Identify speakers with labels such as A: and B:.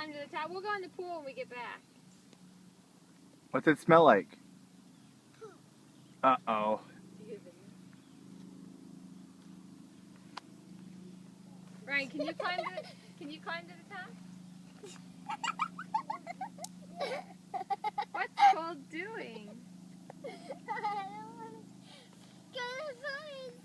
A: climb to the top. We'll go in the pool when we get back.
B: What's it smell like? Uh-oh.
A: Ryan, can you climb to the top? What's Cole doing?
C: I don't want to go to the